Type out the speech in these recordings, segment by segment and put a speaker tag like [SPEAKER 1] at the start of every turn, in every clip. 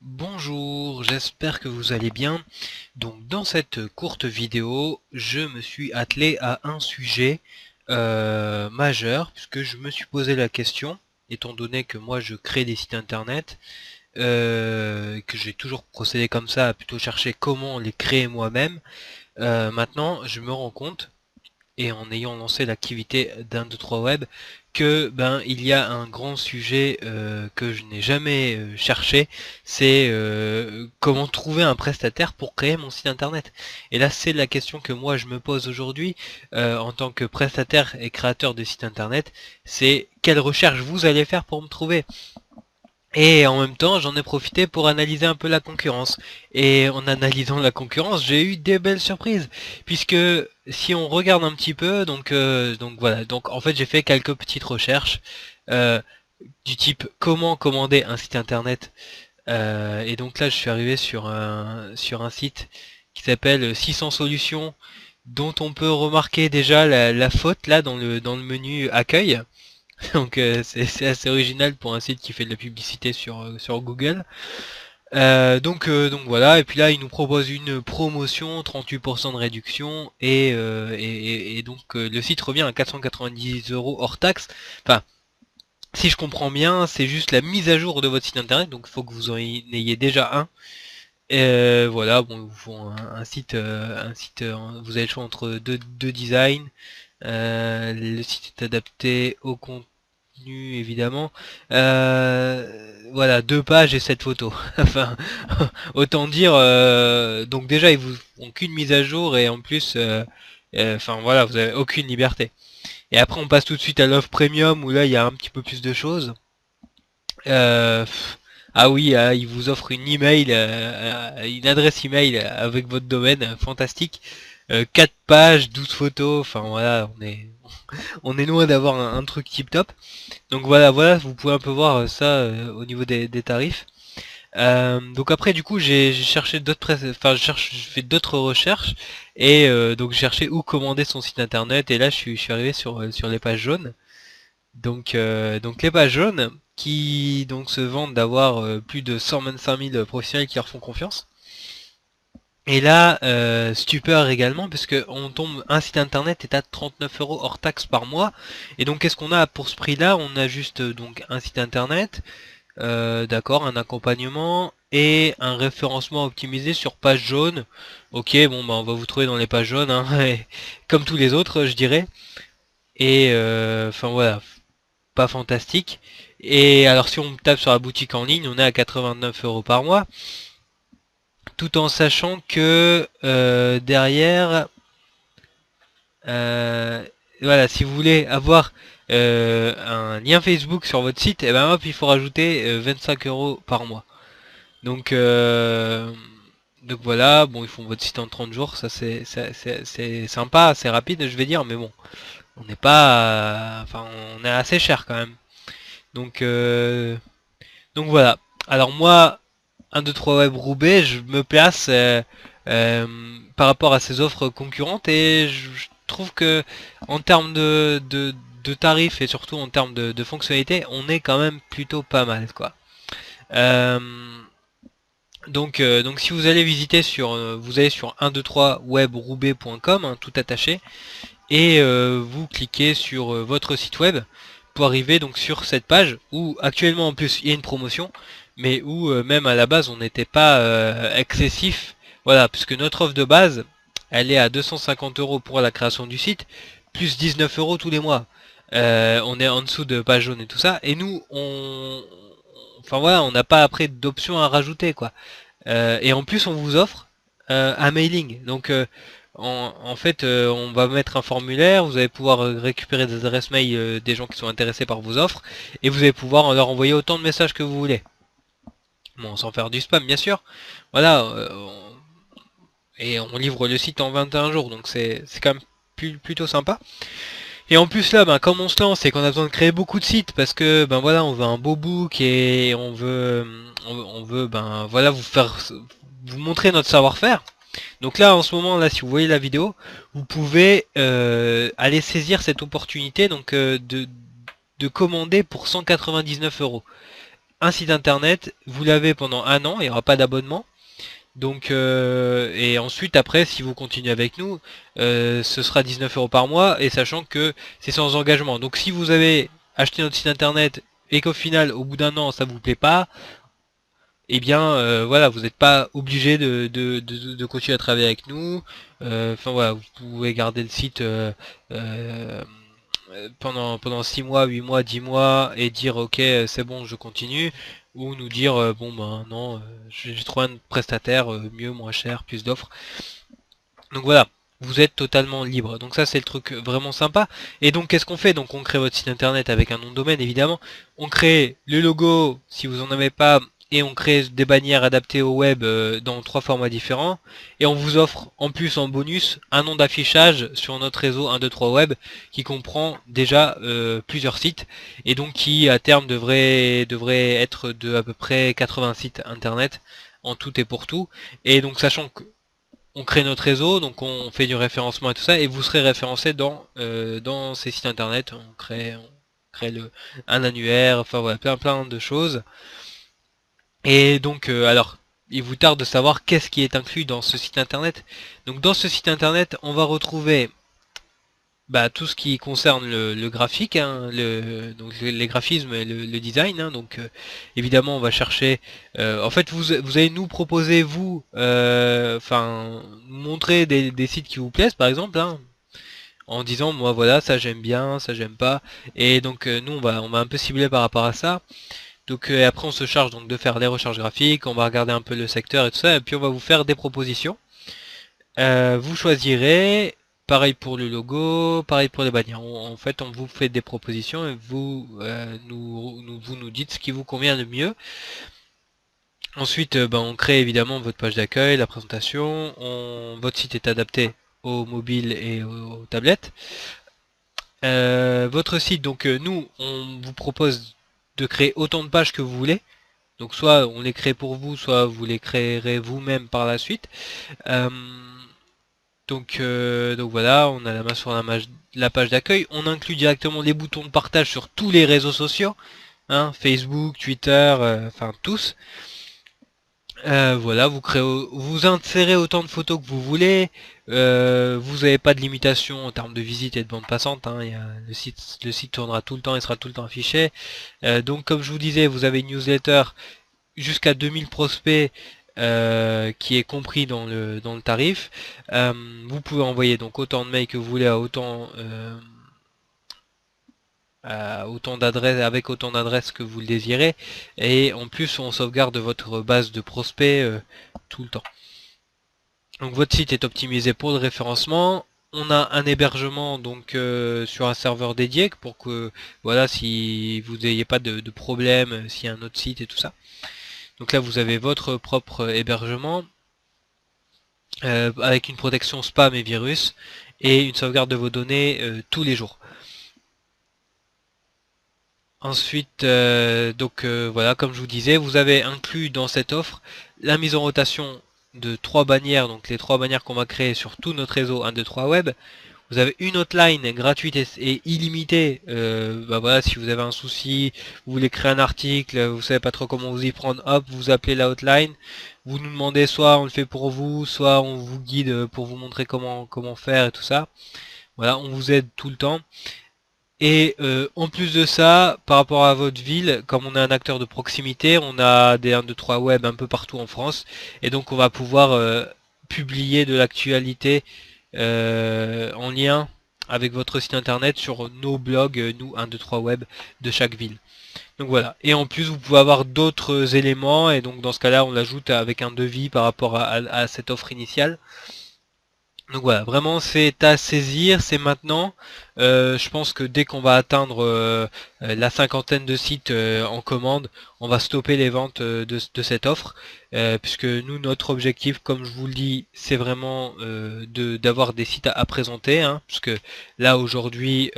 [SPEAKER 1] Bonjour, j'espère que vous allez bien. Donc dans cette courte vidéo, je me suis attelé à un sujet majeur, puisque je me suis posé la question, étant donné que moi je crée des sites internet, que j'ai toujours procédé comme ça, à plutôt chercher comment les créer moi-même. Maintenant, je me rends compte et en ayant lancé l'activité d'un 2 3 web que il y a un grand sujet que je n'ai jamais cherché, c'est comment trouver un prestataire pour créer mon site internet. Et là c'est la question que moi je me pose aujourd'hui en tant que prestataire et créateur de site internet, c'est quelle recherche vous allez faire pour me trouver. Et en même temps, j'en ai profité pour analyser un peu la concurrence. Et en analysant la concurrence, j'ai eu des belles surprises. Puisque si on regarde un petit peu, donc voilà. Donc en fait, j'ai fait quelques petites recherches euh, du type comment commander un site internet. Et donc là, je suis arrivé sur un site qui s'appelle 600 solutions, dont on peut remarquer déjà la faute là dans le menu accueil. Donc c'est assez original pour un site qui fait de la publicité sur Google. Donc voilà, et puis là il nous propose une promotion, 38% de réduction, et donc le site revient à 490 € hors taxe. Enfin, si je comprends bien, c'est juste la mise à jour de votre site internet, donc il faut que vous en ayez déjà un. Voilà, bon, il vous faut vous avez le choix entre deux designs. Le site est adapté au contenu évidemment. Voilà, 2 pages et 7 photos. Enfin, autant dire. Donc déjà, ils vous font qu'une mise à jour et en plus, enfin voilà, vous avez aucune liberté. Et après, on passe tout de suite à l'offre premium où là, il y a un petit peu plus de choses. Ah oui, il vous offre une adresse email avec votre domaine, fantastique. 4 pages, 12 photos. Enfin voilà, on est loin d'avoir un truc tip top. Donc voilà, vous pouvez un peu voir ça au niveau des tarifs. Donc après du coup j'ai cherché j'ai fait d'autres recherches et donc j'ai cherché où commander son site internet et là je suis arrivé sur les pages jaunes. Donc les pages jaunes qui donc se vantent d'avoir plus de 125 000 professionnels qui leur font confiance. Et là, stupeur également, parce que un site internet est à 39 € hors taxe par mois. Et donc, qu'est-ce qu'on a pour ce prix-là? On a juste donc un site internet, d'accord, un accompagnement et un référencement optimisé sur page jaune. Ok, bon, bah, on va vous trouver dans les pages jaunes, hein, comme tous les autres, je dirais. Et enfin voilà, pas fantastique. Et alors, si on tape sur la boutique en ligne, on est à 89 € par mois, tout en sachant que derrière, euh, voilà, si vous voulez avoir un lien Facebook sur votre site, et ben hop, il faut rajouter 25 € par mois. Donc, euh, donc voilà, bon, ils font votre site en 30 jours, ça c'est sympa, c'est rapide, je vais dire, mais bon, on n'est pas, enfin, on est assez cher quand même. Donc, euh, donc voilà. Alors moi, 1, 2, 3 Web Roubaix, je me place euh, par rapport à ces offres concurrentes et je trouve que en termes de tarifs et surtout en termes de fonctionnalités, on est quand même plutôt pas mal quoi. Euh, donc si vous allez visiter vous allez sur 123webroubaix.com, hein, tout attaché, et vous cliquez sur votre site web pour arriver donc sur cette page où actuellement en plus il y a une promotion, mais où même à la base on n'était pas excessif. Voilà, puisque notre offre de base elle est à 250 € pour la création du site, plus 19 € tous les mois. On est en dessous de page jaune et tout ça, et nous enfin voilà, on n'a pas après d'options à rajouter quoi. Et en plus, on vous offre un mailing. Donc, en fait, on va mettre un formulaire. Vous allez pouvoir récupérer des adresses mail des gens qui sont intéressés par vos offres, et vous allez pouvoir leur envoyer autant de messages que vous voulez. Bon, sans faire du spam, bien sûr. Voilà. Et on livre le site en 21 jours, donc c'est quand même plutôt sympa. Et en plus là, comme on se lance et qu'on a besoin de créer beaucoup de sites parce que voilà, on veut un beau book et on veut voilà vous montrer notre savoir-faire. Donc là, en ce moment, là, si vous voyez la vidéo, vous pouvez aller saisir cette opportunité donc de commander pour 199 euros. un site internet, vous l'avez pendant un an, il n'y aura pas d'abonnement. Donc et ensuite après si vous continuez avec nous ce sera 19 € par mois, et sachant que c'est sans engagement. Donc si vous avez acheté notre site internet et qu'au final au bout d'un an ça vous plaît pas, et bien voilà, vous n'êtes pas obligé de continuer à travailler avec nous. Enfin voilà, vous pouvez garder le site pendant 6 mois, 8 mois, 10 mois et dire ok c'est bon je continue, ou nous dire bon ben non j'ai trouvé un prestataire mieux, moins cher, plus d'offres. Donc voilà, vous êtes totalement libre. Donc ça c'est le truc vraiment sympa. Et donc qu'est-ce qu'on fait? Donc on crée votre site internet avec un nom de domaine évidemment. On crée le logo si vous en avez pas, et on crée des bannières adaptées au web dans 3 formats différents. Et on vous offre en plus en bonus un nom d'affichage sur notre réseau 1, 2, 3 web qui comprend déjà plusieurs sites, et donc qui à terme devrait être de à peu près 80 sites internet en tout et pour tout. Et donc sachant que on crée notre réseau, donc on fait du référencement et tout ça, et vous serez référencé dans ces sites internet. On crée un annuaire, enfin voilà, plein de choses. Et donc alors il vous tarde de savoir qu'est-ce qui est inclus dans ce site internet. Donc dans ce site internet on va retrouver tout ce qui concerne le graphique, hein, donc les graphismes et le design, hein. Donc évidemment on va chercher, en fait vous allez nous proposer, vous enfin montrer des sites qui vous plaisent par exemple, hein, en disant moi voilà ça j'aime bien, ça j'aime pas. Et donc nous on va un peu cibler par rapport à ça. Donc après on se charge donc de faire les recherches graphiques, on va regarder un peu le secteur et tout ça, et puis on va vous faire des propositions. Vous choisirez, pareil pour le logo, pareil pour les bannières. En fait, on vous fait des propositions et vous nous dites ce qui vous convient le mieux. Ensuite, on crée évidemment votre page d'accueil, la présentation. Votre site est adapté aux mobiles et aux tablettes. Votre site, donc nous, on vous propose de créer autant de pages que vous voulez. Donc soit on les crée pour vous, soit vous les créerez vous-même par la suite. Donc voilà, on a la main sur la page d'accueil. On inclut directement les boutons de partage sur tous les réseaux sociaux, hein, Facebook, Twitter, enfin tous. Voilà, vous insérez autant de photos que vous voulez. Vous n'avez pas de limitation en termes de visite et de bande passante, hein. Le site tournera tout le temps et sera tout le temps affiché. Donc comme je vous disais, vous avez une newsletter jusqu'à 2000 prospects qui est compris dans le tarif. Vous pouvez envoyer donc autant de mails que vous voulez à autant d'adresses, avec autant d'adresses que vous le désirez, et en plus on sauvegarde votre base de prospects tout le temps. Donc votre site est optimisé pour le référencement. On a un hébergement donc sur un serveur dédié pour que voilà, si vous n'ayez pas de problème, s'il y a un autre site et tout ça. Donc là vous avez votre propre hébergement avec une protection spam et virus et une sauvegarde de vos données tous les jours. Ensuite, voilà, comme je vous disais, vous avez inclus dans cette offre la mise en rotation de 3 bannières, donc les 3 bannières qu'on va créer sur tout notre réseau 1, 2, 3 web. Vous avez une hotline gratuite et illimitée. Voilà, si vous avez un souci, vous voulez créer un article, vous savez pas trop comment vous y prendre, hop, vous appelez la hotline. Vous nous demandez, soit on le fait pour vous, soit on vous guide pour vous montrer comment faire et tout ça. Voilà, on vous aide tout le temps. Et en plus de ça, par rapport à votre ville, comme on est un acteur de proximité, on a des 1, 2, 3 web un peu partout en France. Et donc on va pouvoir publier de l'actualité en lien avec votre site internet sur nos blogs, nous 1, 2, 3 web de chaque ville. Donc voilà. Et en plus vous pouvez avoir d'autres éléments, et donc dans ce cas-là on l'ajoute avec un devis par rapport à cette offre initiale. Donc voilà, vraiment c'est à saisir, c'est maintenant. Je pense que dès qu'on va atteindre la cinquantaine de sites en commande, on va stopper les ventes de cette offre, puisque nous, notre objectif, comme je vous le dis, c'est vraiment d'avoir des sites à présenter, hein, puisque là aujourd'hui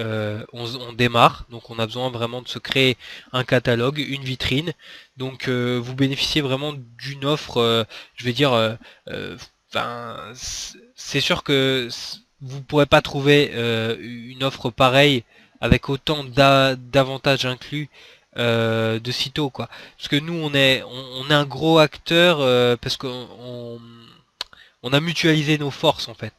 [SPEAKER 1] on démarre, donc on a besoin vraiment de se créer un catalogue, une vitrine. Donc vous bénéficiez vraiment d'une offre, je vais dire, enfin, c'est sûr que vous pourrez pas trouver une offre pareille avec autant d'avantages inclus de sitôt, quoi. Parce que nous on est un gros acteur, parce qu'on on a mutualisé nos forces en fait.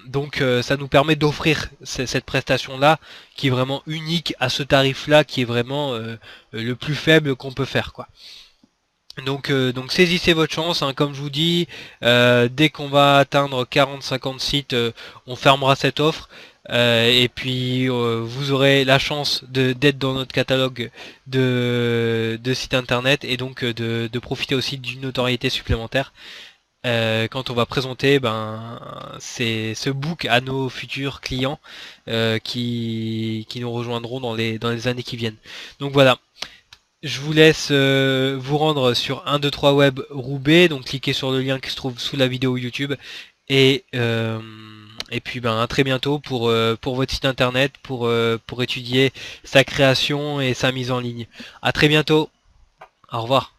[SPEAKER 1] Donc ça nous permet d'offrir cette prestation là qui est vraiment unique à ce tarif là, qui est vraiment le plus faible qu'on peut faire, quoi. Donc saisissez votre chance, hein, comme je vous dis, dès qu'on va atteindre 40-50 sites, on fermera cette offre. Et puis vous aurez la chance d'être dans notre catalogue de sites internet, et donc de profiter aussi d'une notoriété supplémentaire quand on va présenter ce book à nos futurs clients qui nous rejoindront dans les années qui viennent. Donc voilà. Je vous laisse vous rendre sur 123 Web Roubaix, donc cliquez sur le lien qui se trouve sous la vidéo YouTube, et, et puis à très bientôt pour votre site internet, pour étudier sa création et sa mise en ligne. À très bientôt, au revoir.